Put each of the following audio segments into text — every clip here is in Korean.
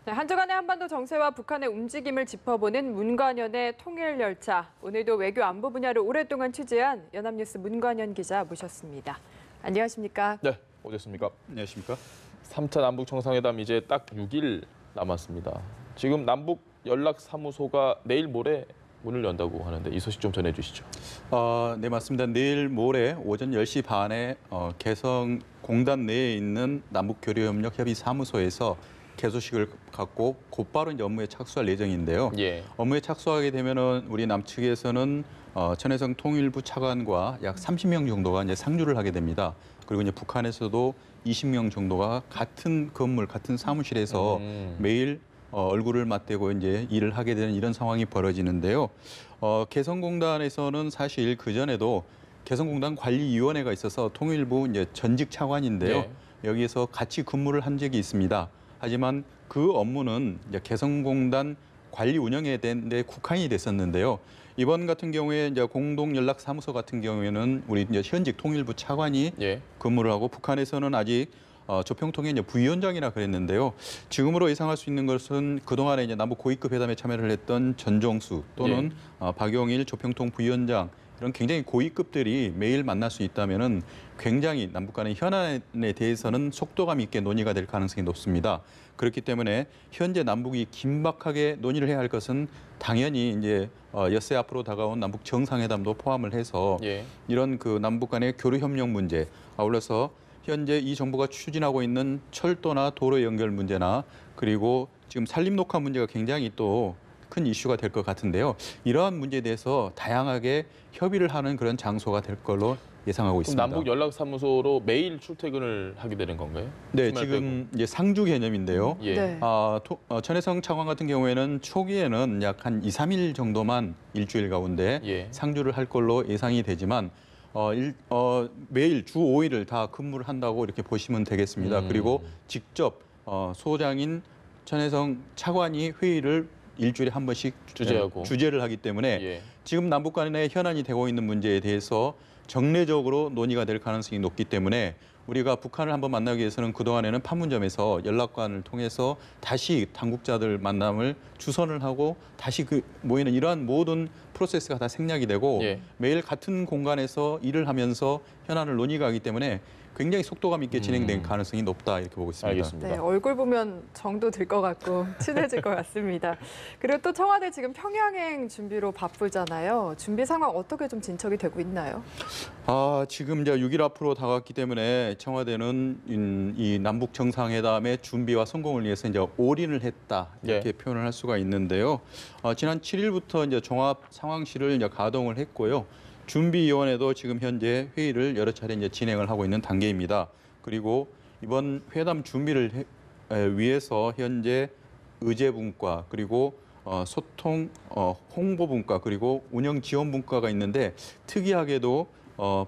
네, 한 주간의 한반도 정세와 북한의 움직임을 짚어보는 문관연의 통일열차. 오늘도 외교 안보 분야를 오랫동안 취재한 연합뉴스 문관연 기자 모셨습니다. 안녕하십니까? 네, 오셨습니까? 안녕하십니까? 3차 남북 정상회담 이제 딱 6일 남았습니다. 지금 남북 연락사무소가 내일 모레 문을 연다고 하는데 이 소식 좀 전해주시죠. 네, 맞습니다. 내일 모레 오전 10시 반에 개성 공단 내에 있는 남북교류협력협의사무소에서 개소식을 갖고 곧바로 이제 업무에 착수할 예정인데요. 예. 업무에 착수하게 되면은 우리 남측에서는 천해성 통일부 차관과 약 30명 정도가 이제 상주를 하게 됩니다. 그리고 이제 북한에서도 20명 정도가 같은 건물, 같은 사무실에서 매일 얼굴을 맞대고 이제 일을 하게 되는 이런 상황이 벌어지는데요. 개성공단에서는 사실 그 전에도 개성공단 관리위원회가 있어서 통일부 이제 전직 차관인데요. 예. 여기에서 같이 근무를 한 적이 있습니다. 하지만 그 업무는 이제 개성공단 관리 운영에 대해 국한이 됐었는데요. 이번 같은 경우에 이제 공동연락사무소 같은 경우에는 우리 이제 현직 통일부 차관이 예. 근무를 하고 북한에서는 아직 조평통의 이제 부위원장이라 그랬는데요. 지금으로 예상할 수 있는 것은 그동안에 이제 남북 고위급 회담에 참여를 했던 전정수 또는 박용일 조평통 부위원장 이런 굉장히 고위급들이 매일 만날 수 있다면은 굉장히 남북 간의 현안에 대해서는 속도감 있게 논의가 될 가능성이 높습니다. 그렇기 때문에 현재 남북이 긴박하게 논의를 해야 할 것은 당연히 이제 엿새 앞으로 다가온 남북 정상회담도 포함을 해서 예. 이런 그 남북 간의 교류 협력 문제, 아울러서 현재 이 정부가 추진하고 있는 철도나 도로 연결 문제나 그리고 지금 산림 녹화 문제가 굉장히 또 큰 이슈가 될 것 같은데요. 이러한 문제에 대해서 다양하게 협의를 하는 그런 장소가 될 걸로 예상하고 그럼 있습니다. 남북 연락사무소로 매일 출퇴근을 하게 되는 건가요? 네, 주말 지금 이제 상주 개념인데요. 빼고. 예. 네. 천해성 차관 같은 경우에는 초기에는 약 한 2, 3일 정도만 일주일 가운데 예. 상주를 할 걸로 예상이 되지만 매일 주 5일을 다 근무를 한다고 이렇게 보시면 되겠습니다. 그리고 직접 소장인 천해성 차관이 회의를 일주일에 한 번씩 주재하고. 주재를 하기 때문에 예. 지금 남북 간의 현안이 되고 있는 문제에 대해서 정례적으로 논의가 될 가능성이 높기 때문에 우리가 북한을 한번 만나기 위해서는 그동안에는 판문점에서 연락관을 통해서 다시 당국자들 만남을 주선을 하고 다시 그 모이는 이러한 모든 프로세스가 다 생략이 되고 예. 매일 같은 공간에서 일을 하면서 현안을 논의가 하기 때문에 굉장히 속도감 있게 진행된 가능성이 높다 이렇게 보고 있습니다. 알겠습니다. 네, 얼굴 보면 정도 들 것 같고 친해질 것 같습니다. 그리고 또 청와대 지금 평양행 준비로 바쁘잖아요. 준비 상황 어떻게 좀 진척이 되고 있나요? 지금 이제 6일 앞으로 다가왔기 때문에 청와대는 이 남북 정상회담의 준비와 성공을 위해서 이제 올인을 했다 이렇게 표현을 할 수가 있는데요. 지난 7일부터 이제 종합 상황실을 이제 가동을 했고요. 준비위원회도 지금 현재 회의를 여러 차례 이제 진행을 하고 있는 단계입니다. 그리고 이번 회담 준비를 위해서 현재 의제분과 그리고 소통 홍보분과 그리고 운영 지원분과가 있는데 특이하게도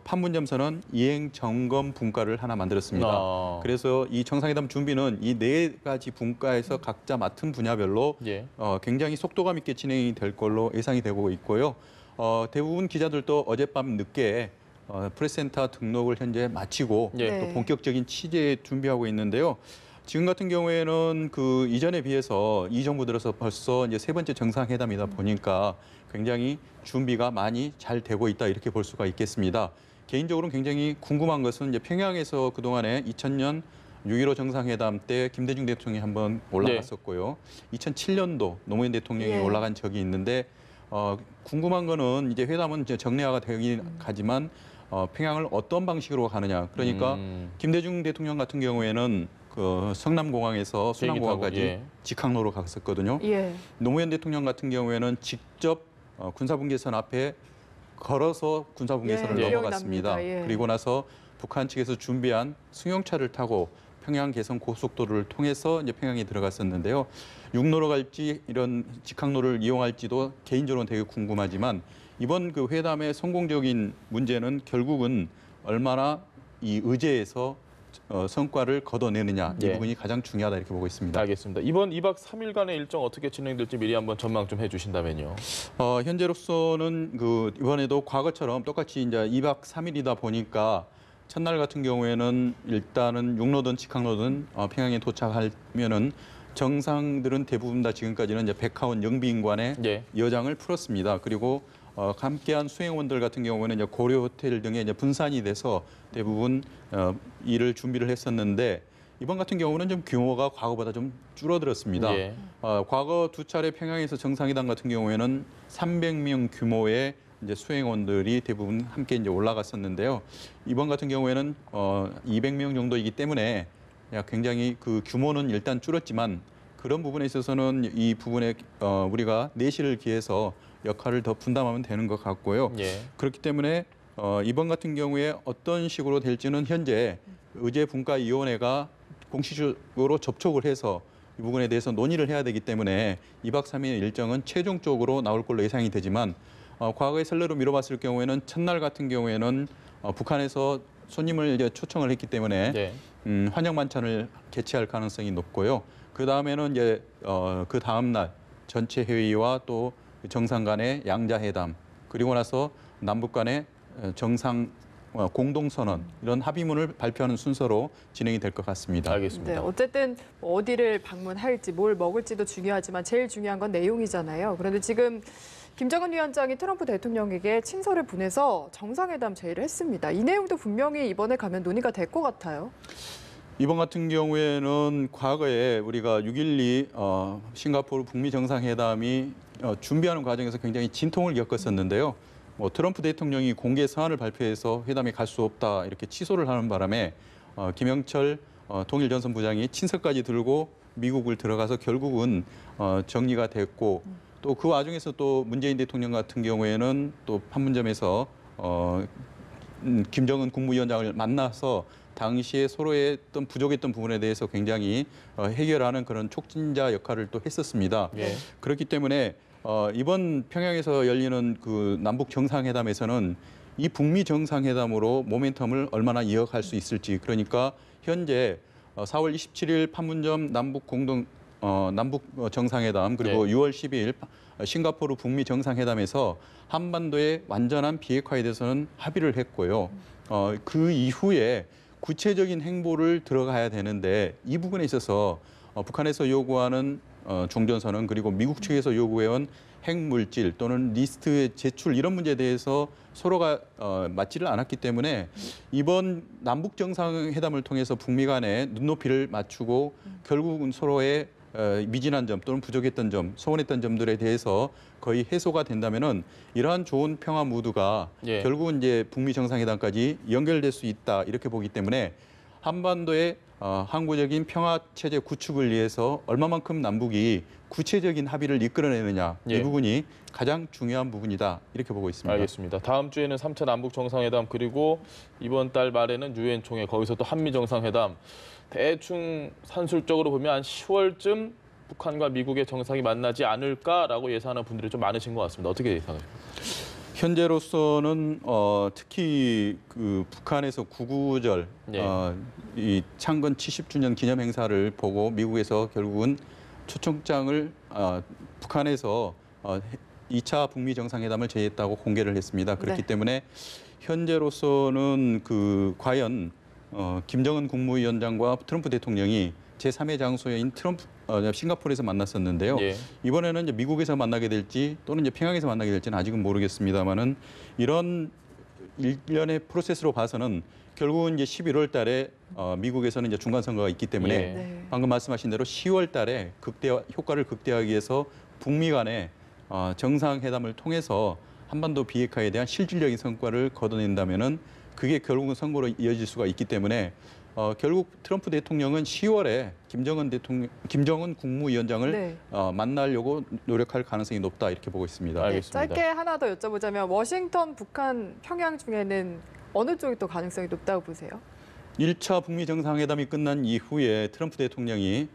판문점선언 이행 점검 분과를 하나 만들었습니다. 그래서 이 정상회담 준비는 이 네 가지 분과에서 각자 맡은 분야별로 예. 굉장히 속도감 있게 진행이 될 걸로 예상이 되고 있고요. 대부분 기자들도 어젯밤 늦게 프레스센터 등록을 현재 마치고 예. 또 네. 본격적인 취재 준비하고 있는데요. 지금 같은 경우에는 그 이전에 비해서 이 정부 들어서 벌써 이제 세 번째 정상회담이다 보니까 굉장히 준비가 많이 잘 되고 있다 이렇게 볼 수가 있겠습니다. 개인적으로는 굉장히 궁금한 것은 이제 평양에서 그동안에 2000년 6.15 정상회담 때 김대중 대통령이 한번 올라갔었고요. 2007년도 노무현 대통령이 예. 올라간 적이 있는데 궁금한 거는 이제 회담은 이제 정례화가 되긴 가지만 평양을 어떤 방식으로 가느냐. 그러니까 김대중 대통령 같은 경우에는 그 성남공항에서 순환공항까지 예. 직항로로 갔었거든요. 예. 노무현 대통령 같은 경우에는 직접 군사분계선 앞에 걸어서 군사분계선을 예, 넘어갔습니다. 기억납니다. 예. 그리고 나서 북한 측에서 준비한 승용차를 타고 평양 개성 고속도로를 통해서 이제 평양에 들어갔었는데요. 육로로 갈지 이런 직항로를 이용할지도 개인적으로는 되게 궁금하지만 이번 그 회담의 성공적인 문제는 결국은 얼마나 이 의제에서 성과를 거둬내느냐 이 예. 부분이 가장 중요하다 이렇게 보고 있습니다. 알겠습니다. 이번 2박 3일간의 일정 어떻게 진행될지 미리 한번 전망 좀 해주신다면요. 현재로서는 그 이번에도 과거처럼 똑같이 이제 2박 3일이다 보니까 첫날 같은 경우에는 일단은 육로든 직항로든 평양에 도착하면은 정상들은 대부분 다 지금까지는 이제 백화원 영비인관에 예. 여장을 풀었습니다. 그리고 함께한 수행원들 같은 경우에는 이제 고려 호텔 등에 이제 분산이 돼서 대부분 일을 준비를 했었는데 이번 같은 경우는 좀 규모가 과거보다 좀 줄어들었습니다. 예. 과거 두 차례 평양에서 정상회담 같은 경우에는 300명 규모의 이제 수행원들이 대부분 함께 이제 올라갔었는데요. 이번 같은 경우에는 200명 정도이기 때문에 굉장히 그 규모는 일단 줄었지만 그런 부분에 있어서는 이 부분에 우리가 내실을 기해서 역할을 더 분담하면 되는 것 같고요. 예. 그렇기 때문에 이번 같은 경우에 어떤 식으로 될지는 현재 의제분과위원회가 공식적으로 접촉을 해서 이 부분에 대해서 논의를 해야 되기 때문에 2박 3일 일정은 최종적으로 나올 걸로 예상이 되지만 과거의 선례로 미뤄봤을 경우에는 첫날 같은 경우에는 북한에서 손님을 이제 초청을 했기 때문에 예. 환영 만찬을 개최할 가능성이 높고요. 그 다음에는 이제 그 다음 날 전체 회의와 또 정상 간의 양자회담 그리고 나서 남북 간의 정상 공동선언 이런 합의문을 발표하는 순서로 진행이 될 것 같습니다. 알겠습니다. 네, 어쨌든 어디를 방문할지 뭘 먹을지도 중요하지만 제일 중요한 건 내용이잖아요. 그런데 지금 김정은 위원장이 트럼프 대통령에게 친서를 보내서 정상회담 제의를 했습니다. 이 내용도 분명히 이번에 가면 논의가 될 것 같아요. 이번 같은 경우에는 과거에 우리가 6.12 싱가포르 북미 정상회담이 준비하는 과정에서 굉장히 진통을 겪었었는데요. 트럼프 대통령이 공개 서한을 발표해서 회담에 갈 수 없다 이렇게 취소를 하는 바람에 김영철 통일전선부장이 친서까지 들고 미국을 들어가서 결국은 정리가 됐고 또 그 와중에서 또 문재인 대통령 같은 경우에는 또 판문점에서 김정은 국무위원장을 만나서 당시에 서로의 어떤 부족했던 부분에 대해서 굉장히 해결하는 그런 촉진자 역할을 또 했었습니다. 예. 그렇기 때문에 이번 평양에서 열리는 그 남북 정상회담에서는 이 북미 정상회담으로 모멘텀을 얼마나 이어갈 수 있을지 그러니까 현재 4월 27일 판문점 남북 정상회담 그리고 6월 12일 싱가포르 북미 정상회담에서 한반도의 완전한 비핵화에 대해서는 합의를 했고요. 그 이후에 구체적인 행보를 들어가야 되는데 이 부분에 있어서 북한에서 요구하는 종전선언 그리고 미국 측에서 요구해온 핵물질 또는 리스트의 제출 이런 문제에 대해서 서로가 맞지를 않았기 때문에 이번 남북 정상회담을 통해서 북미 간의 눈높이를 맞추고 결국은 서로의 미진한 점 또는 부족했던 점, 소원했던 점들에 대해서 거의 해소가 된다면은 이러한 좋은 평화 무드가 예. 결국은 이제 북미 정상회담까지 연결될 수 있다 이렇게 보기 때문에 한반도의 항구적인 평화 체제 구축을 위해서 얼마만큼 남북이 구체적인 합의를 이끌어내느냐 예. 이 부분이 가장 중요한 부분이다 이렇게 보고 있습니다. 알겠습니다. 다음 주에는 3차 남북 정상회담 그리고 이번 달 말에는 유엔 총회 거기서 또 한미 정상회담 대충 산술적으로 보면 한 10월쯤 북한과 미국의 정상이 만나지 않을까라고 예상하는 분들이 좀 많으신 것 같습니다. 어떻게 예상하십니까? 현재로서는 특히 그 북한에서 구구절 예. 이 창건 70주년 기념 행사를 보고 미국에서 결국은 초청장을 북한에서 2차 북미 정상회담을 제의했다고 공개를 했습니다. 그렇기 네. 때문에 현재로서는 그 과연 김정은 국무위원장과 트럼프 대통령이 제3의 장소인 싱가포르에서 만났었는데요. 예. 이번에는 이제 미국에서 만나게 될지 또는 이제 평양에서 만나게 될지는 아직은 모르겠습니다만은 이런 일련의 프로세스로 봐서는 결국은 이제 11월 달에 미국에서는 이제 중간 선거가 있기 때문에 예. 네. 방금 말씀하신 대로 10월 달에 효과를 극대화하기 위해서 북미 간의 정상회담을 통해서 한반도 비핵화에 대한 실질적인 성과를 거둬낸다면은 그게 결국은 선거로 이어질 수가 있기 때문에 결국 트럼프 대통령은 10월에 김정은 국무위원장을 네. 만나려고 노력할 가능성이 높다 이렇게 보고 있습니다. 알겠습니다. 짧게 하나 더 여쭤보자면 워싱턴, 북한, 평양 중에는 어느 쪽이 또 가능성이 높다고 보세요? 1차 북미 정상회담이 끝난 이후에 트럼프 대통령이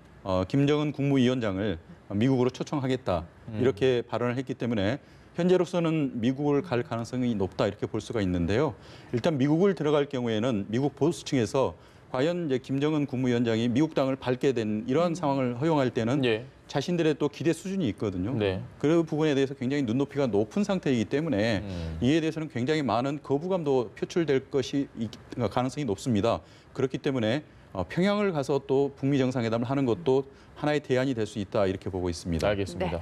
김정은 국무위원장을 미국으로 초청하겠다 이렇게 발언을 했기 때문에 현재로서는 미국을 갈 가능성이 높다 이렇게 볼 수가 있는데요. 일단 미국을 들어갈 경우에는 미국 보수층에서 과연 이제 김정은 국무위원장이 미국 땅을 밟게 된 이러한 상황을 허용할 때는 예. 자신들의 또 기대 수준이 있거든요. 네. 그 부분에 대해서 굉장히 눈높이가 높은 상태이기 때문에 이에 대해서는 굉장히 많은 거부감도 표출될 것이 가능성이 높습니다. 그렇기 때문에 평양을 가서 또 북미 정상회담을 하는 것도 하나의 대안이 될 수 있다 이렇게 보고 있습니다. 알겠습니다.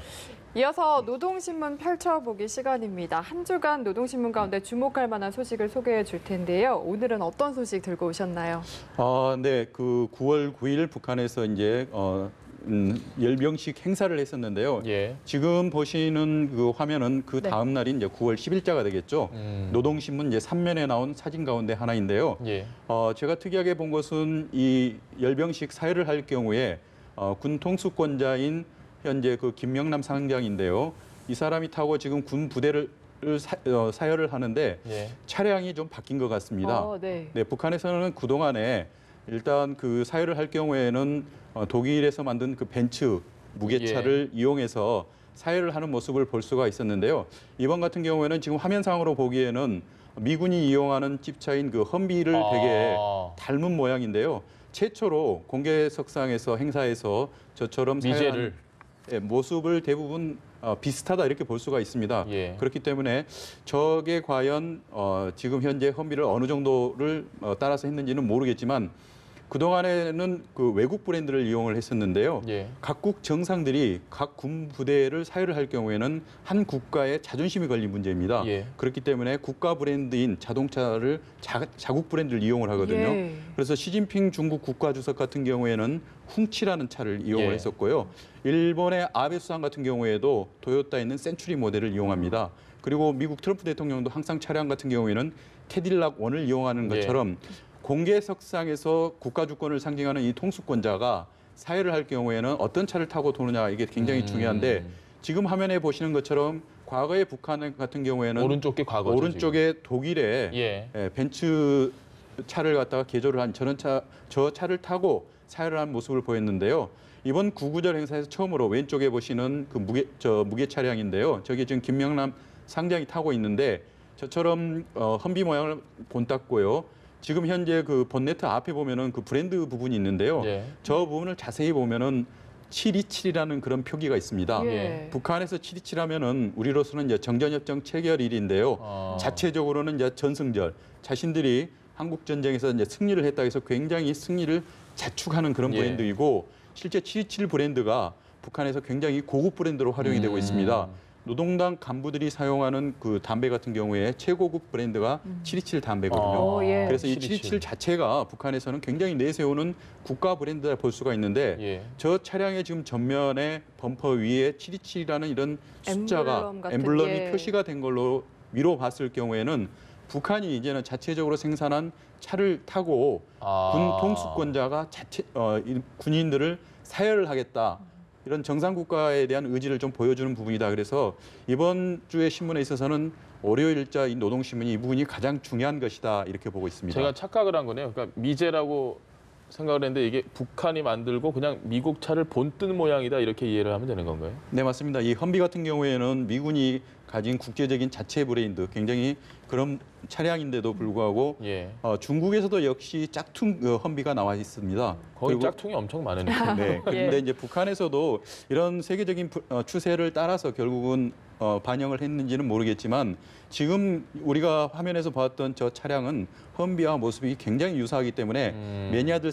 이어서 노동신문 펼쳐보기 시간입니다. 한 주간 노동신문 가운데 주목할 만한 소식을 소개해 줄 텐데요. 오늘은 어떤 소식 들고 오셨나요? 네, 그 9월 9일 북한에서 이제 열병식 행사를 했었는데요. 예. 지금 보시는 그 화면은 그 네. 다음 날인 이제 9월 10일자가 되겠죠. 노동신문 이제 3면에 나온 사진 가운데 하나인데요. 예. 제가 특이하게 본 것은 이 열병식 사회를 할 경우에 군 통수권자인 현재 그 김명남 상장인데요. 이 사람이 타고 지금 군 부대를 사열을 하는데 예. 차량이 좀 바뀐 것 같습니다. 네. 네, 북한에서는 그동안에 일단 그 사열을 할 경우에는 독일에서 만든 그 벤츠 무게차를 이용해서 사열을 하는 모습을 볼 수가 있었는데요. 이번 같은 경우에는 지금 화면상으로 보기에는 미군이 이용하는 집차인 그 험비를 되게 닮은 모양인데요. 최초로 공개석상에서 행사에서 저처럼 미제를 모습을 대부분 비슷하다 이렇게 볼 수가 있습니다. 예. 그렇기 때문에 저게 과연 지금 현재 험비를 어느 정도를 따라서 했는지는 모르겠지만 그동안에는 그 외국 브랜드를 이용을 했었는데요. 예. 각국 정상들이 각 군 부대를 사유를 할 경우에는 한 국가의 자존심이 걸린 문제입니다. 예. 그렇기 때문에 국가 브랜드인 자동차를 자국 브랜드를 이용을 하거든요. 예. 그래서 시진핑 중국 국가주석 같은 경우에는 훔치라는 차를 이용을 예. 했었고요. 일본의 아베 수상 같은 경우에도 토요타에 있는 센츄리 모델을 이용합니다. 그리고 미국 트럼프 대통령도 항상 차량 같은 경우에는 캐딜락 원을 이용하는 것처럼 공개석상에서 국가 주권을 상징하는 이 통수권자가 사회를 할 경우에는 어떤 차를 타고 도느냐 이게 굉장히 중요한데 지금 화면에 보시는 것처럼 과거의 북한 같은 경우에는 오른쪽 게 과거죠. 오른쪽에 독일의 벤츠 차를 갖다가 개조를 한 저 차를 타고 사회를 한 모습을 보였는데요. 이번 구구절 행사에서 처음으로 왼쪽에 보시는 그 무게 차량인데요. 저기 지금 김명남 상장이 타고 있는데 저처럼 험비 모양을 본땄고요. 지금 현재 그 본네트 앞에 보면은 그 브랜드 부분이 있는데요. 저 부분을 자세히 보면은 727이라는 그런 표기가 있습니다. 북한에서 727하면은 우리로서는 이제 정전협정 체결일인데요. 자체적으로는 이제 전승절, 자신들이 한국 전쟁에서 이제 승리를 했다 해서 굉장히 승리를 자축하는 그런 브랜드이고 실제 727 브랜드가 북한에서 굉장히 고급 브랜드로 활용이 되고 있습니다. 노동당 간부들이 사용하는 그 담배 같은 경우에 최고급 브랜드가 727 담배거든요. 그래서 이 727 자체가 북한에서는 굉장히 내세우는 국가 브랜드라 볼 수가 있는데 저 차량의 지금 전면에 범퍼 위에 727이라는 이런 숫자가 엠블럼이 표시가 된 걸로 미뤄 봤을 경우에는 북한이 이제는 자체적으로 생산한 차를 타고 군 통수권자가 군인들을 사열을 하겠다. 이런 정상국가에 대한 의지를 좀 보여주는 부분이다. 그래서 이번 주의 신문에 있어서는 월요일자 이 노동신문이 이 부분이 가장 중요한 것이다. 이렇게 보고 있습니다. 제가 착각을 한 거네요. 그러니까 미제라고 생각을 했는데 이게 북한이 만들고 그냥 미국 차를 본뜬 모양이다. 이렇게 이해를 하면 되는 건가요? 네, 맞습니다. 이 험비 같은 경우에는 미군이 가진 국제적인 자체 브랜드, 굉장히 그런 차량인데도 불구하고 중국에서도 역시 짝퉁 험비가 나와 있습니다. 거기 짝퉁이 엄청 많으니까. 네. 그런데 이제 북한에서도 이런 세계적인 추세를 따라서 결국은 반영을 했는지는 모르겠지만 지금 우리가 화면에서 봤던 저 차량은 험비와 모습이 굉장히 유사하기 때문에 매니아들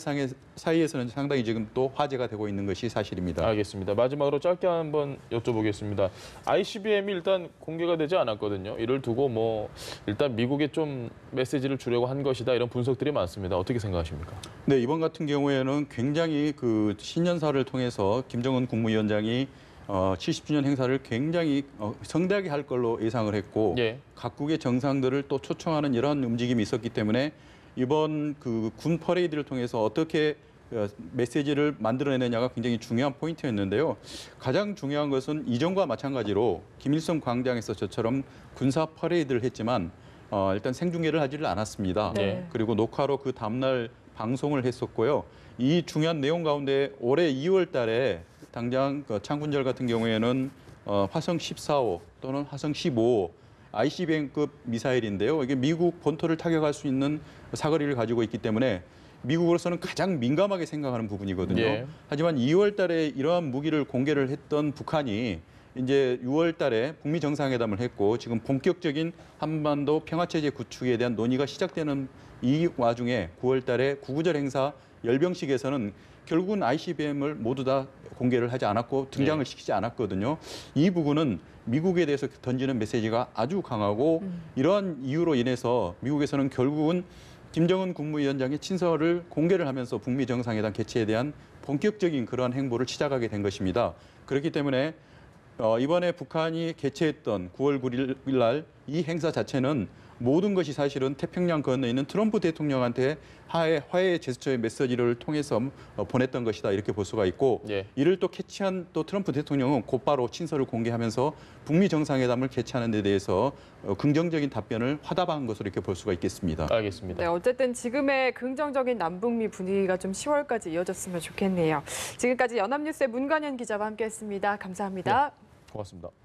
사이에서는 상당히 지금 또 화제가 되고 있는 것이 사실입니다. 알겠습니다. 마지막으로 짧게 한번 여쭤보겠습니다. ICBM이 일단 공개가 되지 않았거든요. 이를 두고 뭐 일단 미국에 좀 메시지를 주려고 한 것이다 이런 분석들이 많습니다. 어떻게 생각하십니까? 네, 이번 같은 경우에는 굉장히 그 신년사를 통해서 김정은 국무위원장이 70주년 행사를 굉장히 성대하게 할 걸로 예상을 했고 각국의 정상들을 또 초청하는 이러한 움직임이 있었기 때문에 이번 그 군 퍼레이드를 통해서 어떻게 메시지를 만들어내느냐가 굉장히 중요한 포인트였는데요. 가장 중요한 것은 이전과 마찬가지로 김일성 광장에서 저처럼 군사 퍼레이드를 했지만 일단 생중계를 하지를 않았습니다. 그리고 녹화로 그 다음날 방송을 했었고요. 이 중요한 내용 가운데 올해 2월 달에 당장 창군절 같은 경우에는 화성 14호 또는 화성 15호 ICBM급 미사일인데요. 이게 미국 본토를 타격할 수 있는 사거리를 가지고 있기 때문에 미국으로서는 가장 민감하게 생각하는 부분이거든요. 하지만 2월 달에 이러한 무기를 공개를 했던 북한이 이제 6월 달에 북미 정상회담을 했고 지금 본격적인 한반도 평화체제 구축에 대한 논의가 시작되는 이 와중에 9월 달에 구구절 행사 열병식에서는 결국은 ICBM을 모두 다 공개를 하지 않았고 등장을 시키지 않았거든요. 이 부분은 미국에 대해서 던지는 메시지가 아주 강하고 이러한 이유로 인해서 미국에서는 결국은 김정은 국무위원장의 친서를 공개를 하면서 북미 정상회담 개최에 대한 본격적인 그러한 행보를 시작하게 된 것입니다. 그렇기 때문에 이번에 북한이 개최했던 9월 9일 날 이 행사 자체는 모든 것이 사실은 태평양 건너에 있는 트럼프 대통령한테 화해 제스처의 메시지를 통해서 보냈던 것이다 이렇게 볼 수가 있고 예. 이를 또 캐치한 또 트럼프 대통령은 곧바로 친서를 공개하면서 북미 정상회담을 개최하는 데 대해서 긍정적인 답변을 화답한 것으로 이렇게 볼 수가 있겠습니다. 알겠습니다. 네, 어쨌든 지금의 긍정적인 남북미 분위기가 좀 10월까지 이어졌으면 좋겠네요. 지금까지 연합뉴스의 문관현 기자와 함께했습니다. 감사합니다. 고맙습니다.